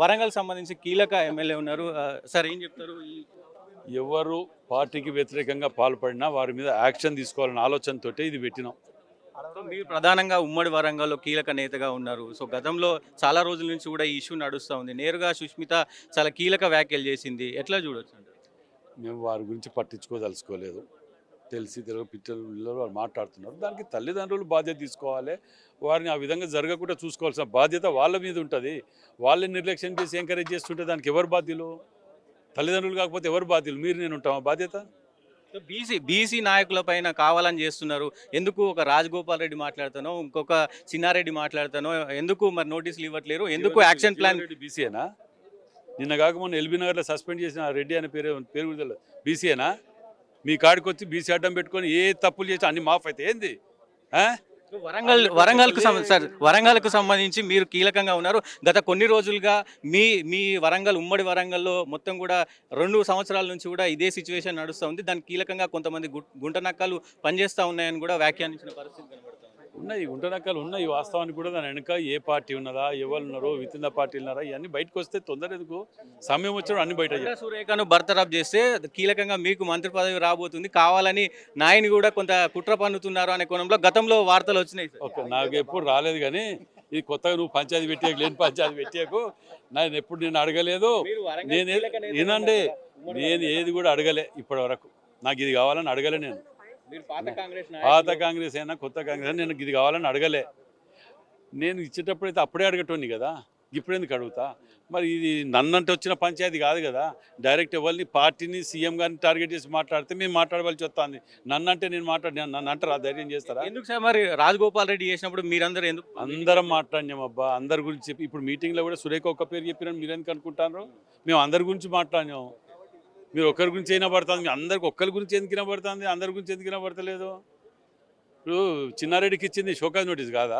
వరంగల్ సంబంధించి కీలక ఎమ్మెల్యే ఉన్నారు. సార్ ఏం చెప్తారు? ఎవరు పార్టీకి వ్యతిరేకంగా పాల్పడినా వారి మీద యాక్షన్ తీసుకోవాలన్న ఆలోచనతోటే ఇది పెట్టినాం. సో మీరు ప్రధానంగా ఉమ్మడి వరంగల్‌లో కీలక నేతగా ఉన్నారు. సో గతంలో చాలా రోజుల నుంచి కూడా ఈ ఇష్యూ నడుస్తా ఉంది. నేరుగా సుష్మిత చాలా కీలక వ్యాఖ్యలు చేసింది. ఎట్లా చూడొచ్చంటారు? మేము వారి గురించి పట్టించుకోదలుచుకోలేదు. తెలిసి తెలియక పిల్లలు వాళ్ళు మాట్లాడుతున్నారు. దానికి తల్లిదండ్రులు బాధ్యత తీసుకోవాలి. వారిని ఆ విధంగా జరగకుండా చూసుకోవాల్సిన బాధ్యత వాళ్ళ మీద ఉంటుంది. వాళ్ళని నిర్లక్ష్యం చేసి ఎంకరేజ్ చేస్తుంటే దానికి ఎవరు బాధ్యులు? తల్లిదండ్రులు కాకపోతే ఎవరు బాధ్యులు? మీరు నేను ఉంటామా బాధ్యత? సో బీసీ నాయకుల పైన కావాలని చేస్తున్నారు. ఎందుకు ఒక రాజగోపాల్ రెడ్డి మాట్లాడుతానో, ఇంకొక చిన్నారెడ్డి మాట్లాడుతానో ఎందుకు మరి నోటీసులు ఇవ్వట్లేరు? ఎందుకు యాక్షన్ ప్లాన్? బీసీఏనా? నిన్న కాక మొన్న ఎల్బీ నగర్లో సస్పెండ్ చేసిన ఆ రెడ్డి అనే పేరు కూడా బీసీఏనా? మీ కాడికి వచ్చి బీసీ అడ్డం పెట్టుకొని ఏ తప్పులు చేసి అన్ని మాఫ్ అయితే ఏంది? వరంగల్కు సంబంధించి మీరు కీలకంగా ఉన్నారు. గత కొన్ని రోజులుగా మీ మీ ఉమ్మడి వరంగల్‌లో మొత్తం కూడా 2 సంవత్సరాల నుంచి కూడా ఇదే సిట్యుయేషన్ నడుస్తా ఉంది. దానికి కీలకంగా కొంతమంది గుంట నక్కలు పనిచేస్తా ఉన్నాయని కూడా వ్యాఖ్యానించిన పరిస్థితి కనబడుతుంది. ఉన్నాయి, గుంటనక్కలు ఉన్నాయి. వాస్తవానికి కూడా దాని వెనుక ఏ పార్టీ ఉన్నదా, ఎవరు ఉన్నారో, విత్ ద పార్టీ ఉన్నారా, ఇవన్నీ బయటకు వస్తే తొందర ఎందుకు? సమయం వచ్చినప్పుడు అన్ని బయట కొండా సురేఖను బర్తరఫ్ చేస్తే కీలకంగా మీకు మంత్రి పదవి రాబోతుంది. కావాలని నాయని కూడా కొంత కుట్ర పన్నుతున్నారు అనే కోణంలో గతంలో వార్తలు వచ్చినాయి. ఓకే, నాకు ఎప్పుడు రాలేదు. కానీ ఇది కొత్తగా నువ్వు పంచాయతీ పెట్టేయకు, లేని పంచాయతీ పెట్టేయకు. నేను అడగలేదు. వినండి, నేను ఏది కూడా అడగలే ఇప్పటి వరకు. నాకు ఇది కావాలని అడగలే. నేను పాత కాంగ్రెస్ అయినా కొత్త కాంగ్రెస్ అయినా నేను ఇది కావాలని అడగలే. నేను ఇచ్చేటప్పుడు అయితే అప్పుడే అడగటోని కదా, ఇప్పుడు ఎందుకు అడుగుతా? మరి ఇది నన్నంటే వచ్చిన పంచాయతీ కాదు కదా. డైరెక్ట్ ఎవరిని పార్టీని సీఎం గారిని టార్గెట్ చేసి మాట్లాడితే మేము మాట్లాడవలసి వస్తుంది. నన్నంటే నేను నన్ను అంటారా? ధైర్యం చేస్తారా? ఎందుకు సార్ మరి రాజగోపాల్ రెడ్డి చేసినప్పుడు మీరందరూ ఎందుకు? అందరం మాట్లాడినాం అబ్బా, అందరి గురించి చెప్పి. ఇప్పుడు మీటింగ్లో కూడా సురేఖ ఒక్క పేరు చెప్పినట్టు మీరు ఎందుకు అనుకుంటారు? మేము అందరి గురించి మాట్లాడినాం. మీరు ఒకరి గురించి అయినా పడుతుంది, మీ అందరికి ఒక్కరి గురించి ఎందుకు వినబడుతుంది, అందరి గురించి ఎందుకు వినబడతలేదు? ఇప్పుడు చిన్నారెడ్డికి ఇచ్చింది షోకాజ్ నోటీస్ కాదా?